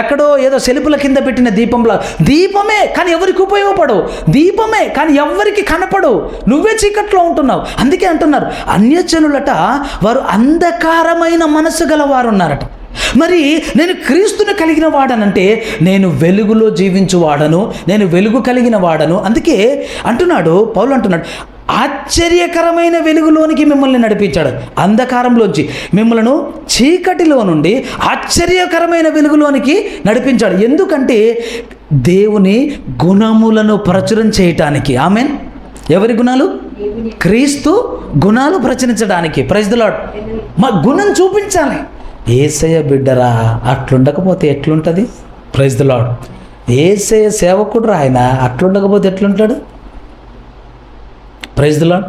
ఎక్కడో ఏదో సెలుపుల కింద పెట్టిన దీపంలా, దీపమే కానీ ఎవరికి ఉపయోగపడవు, దీపమే కానీ ఎవరికి కనపడవు, నువ్వే చీకట్లో ఉంటున్నావు. అందుకే అంటున్నారు, అన్యజనులట వారు అంధకారమైన మనసు గలవారు ఉన్నారట. మరి నేను క్రీస్తుని కలిగిన వాడనంటే నేను వెలుగులో జీవించువాడను, నేను వెలుగు కలిగిన వాడను. అందుకే అంటున్నాడు పౌలు, అంటున్నాడు ఆశ్చర్యకరమైన వెలుగులోనికి మిమ్మల్ని నడిపించాడు. అంధకారంలోంచి మిమ్మల్ని చీకటిలో నుండి ఆశ్చర్యకరమైన వెలుగులోనికి నడిపించాడు. ఎందుకంటే దేవుని గుణములను ప్రచురం చేయటానికి. ఆమేన్. ఎవరి గుణాలు? క్రీస్తు గుణాలు ప్రచురించడానికి. Praise the lord. మా గుణం చూపించాలి. యేసయ్య బిడ్డరా, అట్లుండకపోతే ఎట్లుంటుంది? Praise the lord. యేసయ్య సేవకుడు ఆయన, అట్లుండకపోతే ఎట్లుంటాడు? Praise the lord.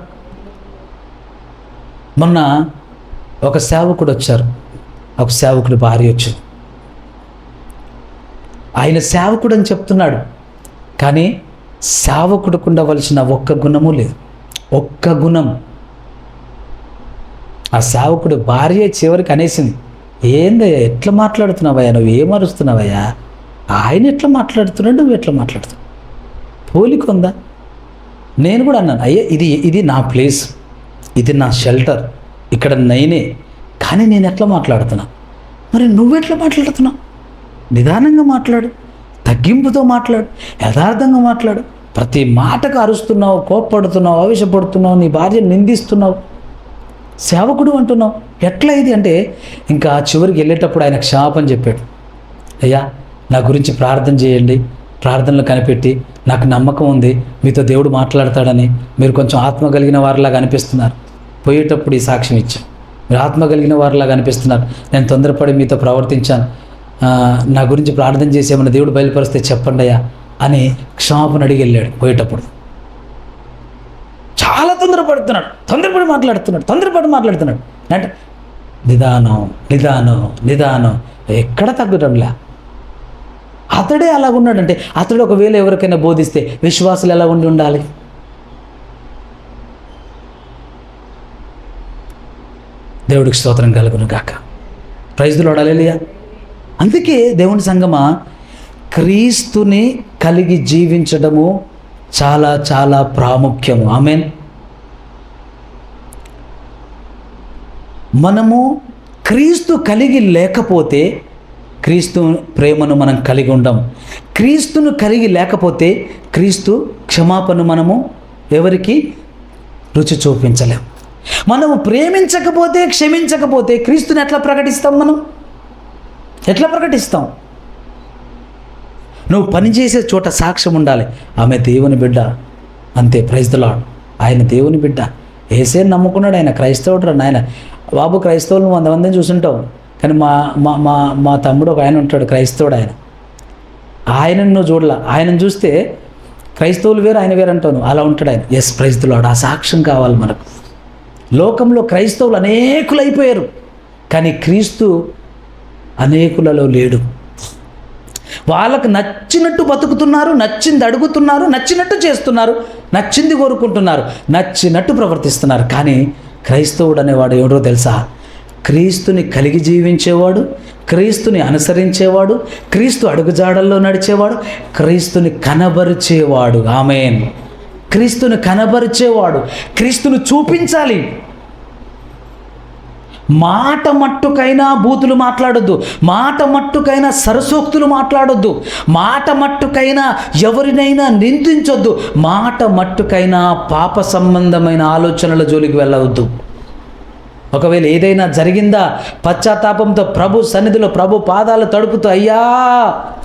మొన్న ఒక సేవకుడు వచ్చారు, ఒక సేవకుడి భార్య వచ్చింది. ఆయన సేవకుడు అని చెప్తున్నాడు, కానీ సేవకుడికి ఉండవలసిన ఒక్క గుణము లేదు. ఒక్క గుణం. ఆ సేవకుడు భార్య చివరికి అనేసింది, ఏందయ్యా ఎట్లా మాట్లాడుతున్నావయ్యా, నువ్వు ఏమరుస్తున్నావయ్యా, ఆయన ఎట్లా మాట్లాడుతున్నాడు, నువ్వు ఎట్లా మాట్లాడుతున్నావు, పోలిక ఉందా? నేను కూడా అన్నాను, అయ్యా ఇది నా ప్లేస్, ఇది నా షెల్టర్, ఇక్కడ నేనే, కానీ నేను ఎట్లా మాట్లాడుతున్నా, మరి నువ్వెట్లా మాట్లాడుతున్నావు? నిదానంగా మాట్లాడు, తగ్గింపుతో మాట్లాడు, యథార్థంగా మాట్లాడు. ప్రతి మాటకు అరుస్తున్నావు, కోప్పడుతున్నావు, ఆవేశపడుతున్నావు, నీ భార్యను నిందిస్తున్నావు, సేవకుడు అంటున్నావు, ఎట్లా ఇది అంటే ఇంకా చివరికి వెళ్ళేటప్పుడు ఆయన క్షమాపణ చెప్పాడు. అయ్యా నా గురించి ప్రార్థన చేయండి, ప్రార్థనలు కనిపెట్టి, నాకు నమ్మకం ఉంది మీతో దేవుడు మాట్లాడతాడని, మీరు కొంచెం ఆత్మ కలిగిన వారిలాగా అనిపిస్తున్నారు, పోయేటప్పుడు ఈ సాక్ష్యం ఇచ్చాను, మీరు ఆత్మ కలిగిన వారిలాగా అనిపిస్తున్నారు, నేను తొందరపడి మీతో ప్రవర్తించాను, నా గురించి ప్రార్థన చేసి ఏమన్నా దేవుడు బయలుపరిస్తే చెప్పండి అయ్యా అని క్షమాపణ అడిగి వెళ్ళాడు. పోయేటప్పుడు చాలా తొందరపడి మాట్లాడుతున్నాడు అంటే నిదానం ఎక్కడ తగ్గడంలే. అతడే అలాగున్నాడంటే అతడు ఒకవేళ ఎవరికైనా బోధిస్తే విశ్వాసులు ఎలా ఉండాలి? దేవుడికి స్తోత్రం కలుగును గాక. Praise the lord. హల్లెలూయా. అందుకే దేవుని సంగమా, క్రీస్తుని కలిగి జీవించడము చాలా చాలా ప్రాముఖ్యము. ఆమేన్. మనము క్రీస్తు కలిగి లేకపోతే క్రీస్తు ప్రేమను మనం కలిగి ఉండం. క్రీస్తును కలిగి లేకపోతే క్రీస్తు క్షమాపణ మనము ఎవరికి రుచి చూపించలేం. మనము ప్రేమించకపోతే, క్షమించకపోతే క్రీస్తుని ఎట్లా ప్రకటిస్తాం? మనం ఎట్లా ప్రకటిస్తాం? నువ్వు పనిచేసే చోట సాక్ష్యం ఉండాలి, ఆమె దేవుని బిడ్డ, అంతే. Praise the Lord. ఆయన దేవుని బిడ్డ, యేసే నమ్ముకున్నాడు, ఆయన క్రైస్తవుడు. నాయన బాబు క్రైస్తవులు 100 మందిని చూసుంటావు, కానీ మా తమ్ముడు ఒక ఆయన ఉంటాడు క్రైస్తవుడు. ఆయనను నువ్వు చూడలా, ఆయనను చూస్తే క్రైస్తవులు వేరు ఆయన వేరు అంటావు, అలా ఉంటాడు ఆయన. Yes, praise the Lord. ఆ సాక్ష్యం కావాలి మనకు. లోకంలో క్రైస్తవులు అనేకులు అయిపోయారు, కానీ క్రీస్తు అనేకులలో లేడు. వాళ్ళకు నచ్చినట్టు బతుకుతున్నారు, నచ్చింది అడుగుతున్నారు, నచ్చినట్టు చేస్తున్నారు, నచ్చింది కోరుకుంటున్నారు, నచ్చినట్టు ప్రవర్తిస్తున్నారు. కానీ క్రైస్తవుడు అనేవాడు ఎవడో తెలుసా? క్రీస్తుని కలిగి జీవించేవాడు, క్రీస్తుని అనుసరించేవాడు, క్రీస్తు అడుగుజాడల్లో నడిచేవాడు, క్రీస్తుని కనబరిచేవాడు. ఆమేన్. క్రీస్తుని కనబరిచేవాడు, క్రీస్తుని చూపించాలి. మాట మట్టుకైనా బూతులు మాట్లాడొద్దు, మాట మట్టుకైనా సరసోక్తులు మాట్లాడొద్దు, మాట మట్టుకైనా ఎవరినైనా నిందించొద్దు, మాట మట్టుకైనా పాప సంబంధమైన ఆలోచనల జోలికి వెళ్ళవద్దు. ఒకవేళ ఏదైనా జరిగిందా, పశ్చాత్తాపంతో ప్రభు సన్నిధిలో ప్రభు పాదాలు తడుపుతూ, అయ్యా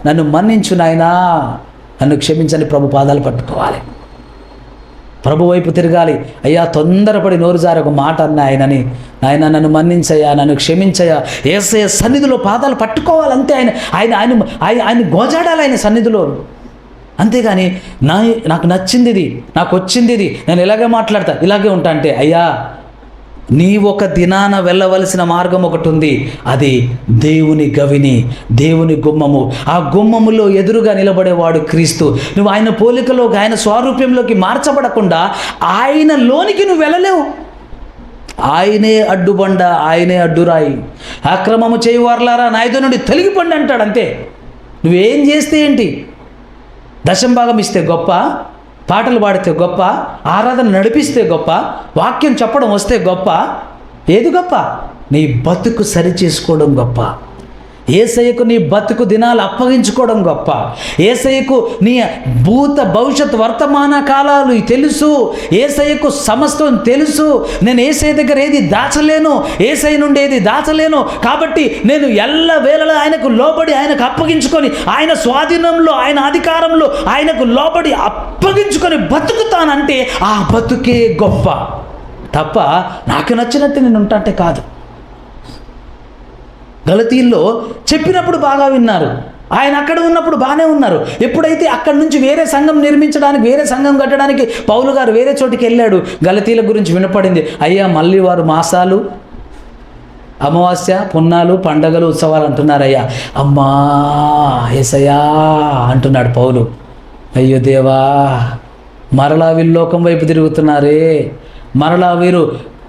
నన్ను మన్నించు నాయనా, నన్ను క్షమించని ప్రభు పాదాలు పట్టుకోవాలి. ప్రభు వైపు తిరగాలి. అయ్యా తొందరపడి నోరు జారి ఒక మాట అన్న ఆయనని, ఆయన నన్ను మన్నించయ్యా, నన్ను క్షమించయ్యా, యేసయ్య సన్నిధిలో పాదాలు పట్టుకోవాలి. అంతే. ఆయన గోజాడాలి ఆయన సన్నిధిలో. అంతేగాని నాకు నచ్చింది ఇది, నాకు వచ్చింది ఇది, నేను ఇలాగే మాట్లాడతా, ఇలాగే ఉంటా అంటే, అయ్యా నీ ఒక దినాన వెళ్ళవలసిన మార్గం ఒకటి ఉంది. అది దేవుని గవిని, దేవుని గుమ్మము. ఆ గుమ్మములో ఎదురుగా నిలబడేవాడు క్రీస్తు. నువ్వు ఆయన పోలికలోకి, ఆయన స్వారూప్యంలోకి మార్చబడకుండా ఆయనలోనికి నువ్వు వెళ్ళలేవు. ఆయనే అడ్డుబండ, ఆయనే అడ్డురాయి. అక్రమము చేయువారులారా నా ఎదురు నుండి తొలగిపోండి అంటాడు. అంతే. నువ్వేం చేస్తే ఏంటి? దశంభాగం ఇస్తే గొప్ప, పాటలు పాడితే గొప్ప, ఆరాధన నడిపిస్తే గొప్ప, వాక్యం చెప్పడం వస్తే గొప్ప. ఏది గొప్ప? నీ బతుకు సరిచేసుకోవడం గొప్ప. యేసయ్యకు నీ బతుకు దినాలు అప్పగించుకోవడం గొప్ప. యేసయ్యకు నీ భూత భవిష్యత్ వర్తమాన కాలాలు తెలుసు. యేసయ్యకు సమస్తం తెలుసు. నేను యేసయ్య దగ్గర ఏది దాచలేను, యేసయ్య నుండి ఏది దాచలేను. కాబట్టి నేను ఎల్లవేళలా ఆయనకు లోబడి, ఆయనకు అప్పగించుకొని, ఆయన స్వాధీనంలో, ఆయన అధికారంలో ఆయనకు లోబడి అప్పగించుకొని బతుకుతానంటే ఆ బతుకే గొప్ప తప్ప నాకు నచ్చినట్టు నేను ఉంటా అంటే కాదు. గలతీల్లో చెప్పినప్పుడు బాగా విన్నారు, ఆయన అక్కడ ఉన్నప్పుడు బాగానే ఉన్నారు. ఎప్పుడైతే అక్కడి నుంచి వేరే సంఘం నిర్మించడానికి, వేరే సంఘం కట్టడానికి పౌలు గారు వేరే చోటికి వెళ్ళాడు, గలతీల గురించి వినపడింది. అయ్యా మళ్ళీ వారు మాసాలు, అమావాస్య, పున్నాలు, పండగలు, ఉత్సవాలు అంటున్నారయ్యా. అమ్మా యేసయ్యా అంటున్నాడు పౌలు. అయ్యో దేవా, మరలా వీళ్ళు లోకం వైపు తిరుగుతున్నారే, మరలా వీరు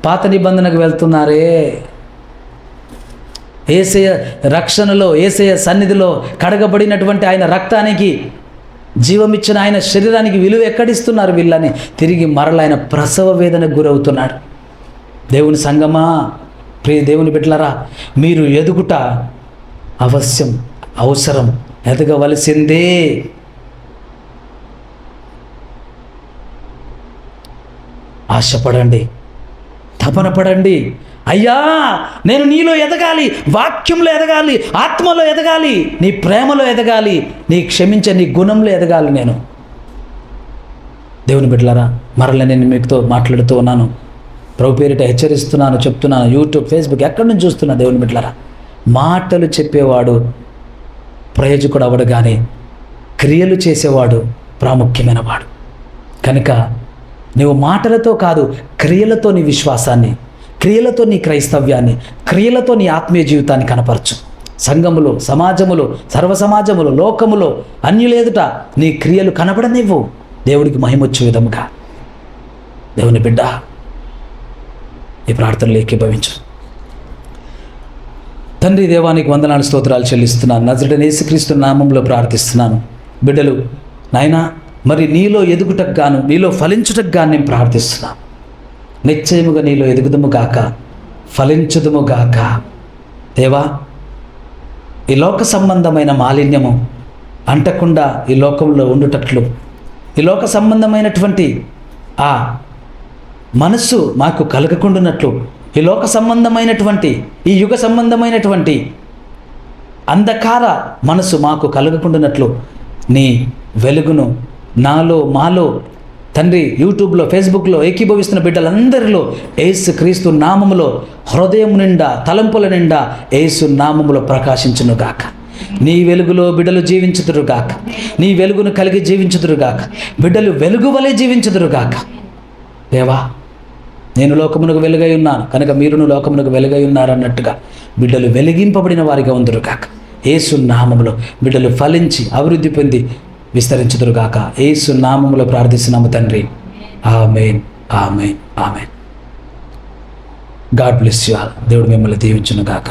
పాత నిబంధనకు వెళ్తున్నారే. యేసయ్య రక్షణలో, యేసయ్య సన్నిధిలో కడగబడినటువంటి ఆయన రక్తానికి, జీవమిచ్చిన ఆయన శరీరానికి విలువ ఎక్కడిస్తున్నారు వీళ్ళని తిరిగి మరల ఆయన ప్రసవ వేదనకు గురవుతున్నాడు. దేవుని సంగమా, ప్రియ దేవుని బిడ్డలారా, మీరు ఎదుగుట అవశ్యం, అవసరం, ఎదగవలసిందే. ఆశపడండి, తపన పడండి. అయ్యా నేను నీలో ఎదగాలి, వాక్యంలో ఎదగాలి, ఆత్మలో ఎదగాలి, నీ ప్రేమలో ఎదగాలి, నీ క్షమించే నీ గుణంలో ఎదగాలి. నేను దేవుని బిడ్డలారా, మరలా నేను మీతో మాట్లాడుతూ ఉన్నాను, ప్రభు పేరిట హెచ్చరిస్తున్నాను, చెప్తున్నాను. యూట్యూబ్, ఫేస్బుక్ ఎక్కడి నుంచి చూస్తున్నా దేవుని బిడ్డలారా, మాటలు చెప్పేవాడు ప్రయోజకుడు అవడు కానీ క్రియలు చేసేవాడు ప్రాముఖ్యమైన వాడు. కనుక నువ్వు మాటలతో కాదు, క్రియలతో నీ విశ్వాసాన్ని, క్రియలతో నీ క్రైస్తవ్యాన్ని, క్రియలతో నీ ఆత్మీయ జీవితాన్ని కనపరచు. సంఘములో, సమాజములో, సర్వసమాజములో, లోకములో, అన్యులేదుట నీ క్రియలు కనబడనివ్వు. దేవుడికి మహిమొచ్చే విధముగా. దేవుని బిడ్డ, ఈ ప్రార్థనలు ఏకీభవించు. తండ్రి దేవానికి వందనాలు, స్తోత్రాలు చెల్లిస్తున్నాను. నజరేయుడైన యేసుక్రీస్తు నామంలో ప్రార్థిస్తున్నాను. బిడ్డలు నాయనా, మరి నీలో ఎదుగుటకు గాను, నీలో ఫలించుటకు గాను నేను ప్రార్థిస్తున్నాను. నిశ్చయముగా నీలో ఎదుగుదము గాక, ఫలించుదుము గాక. దేవా, ఈ లోక సంబంధమైన మాలిన్యము అంటకుండా ఈ లోకంలో ఉండుటట్లు, ఈ లోక సంబంధమైనటువంటి ఆ మనస్సు మాకు కలగకుండానట్లు, ఈ లోక సంబంధమైనటువంటి, ఈ యుగ సంబంధమైనటువంటి అంధకార మనసు మాకు కలగకుండానట్లు నీ వెలుగును నాలో, మాలో తండ్రి, యూట్యూబ్లో, ఫేస్బుక్లో ఏకీభవిస్తున్న బిడ్డలందరిలో యేసు క్రీస్తు నామములో హృదయం నిండా, తలంపుల నిండా యేసు నామములో ప్రకాశించునుగాక. నీ వెలుగులో బిడ్డలు జీవించుదురుగాక, నీ వెలుగును కలిగి జీవించుదురుగాక, బిడ్డలు వెలుగు వలె జీవించుదురుగాక. దేవా, నేను లోకమునకు వెలుగై ఉన్నాను కనుక మీరును లోకమునకు వెలుగై ఉన్నారన్నట్టుగా బిడ్డలు వెలిగింపబడిన వారిగా ఉందురుగాక. యేసు నామములో బిడ్డలు ఫలించి అభివృద్ధి పొంది విస్తరించుదురుగాక. యేసు నామములో ప్రార్థిస్తున్నాము తండ్రి. ఆమేన్, ఆమేన్, ఆమేన్. God bless you all. దేవుడు మిమ్మల్ని దీవించునుగాక.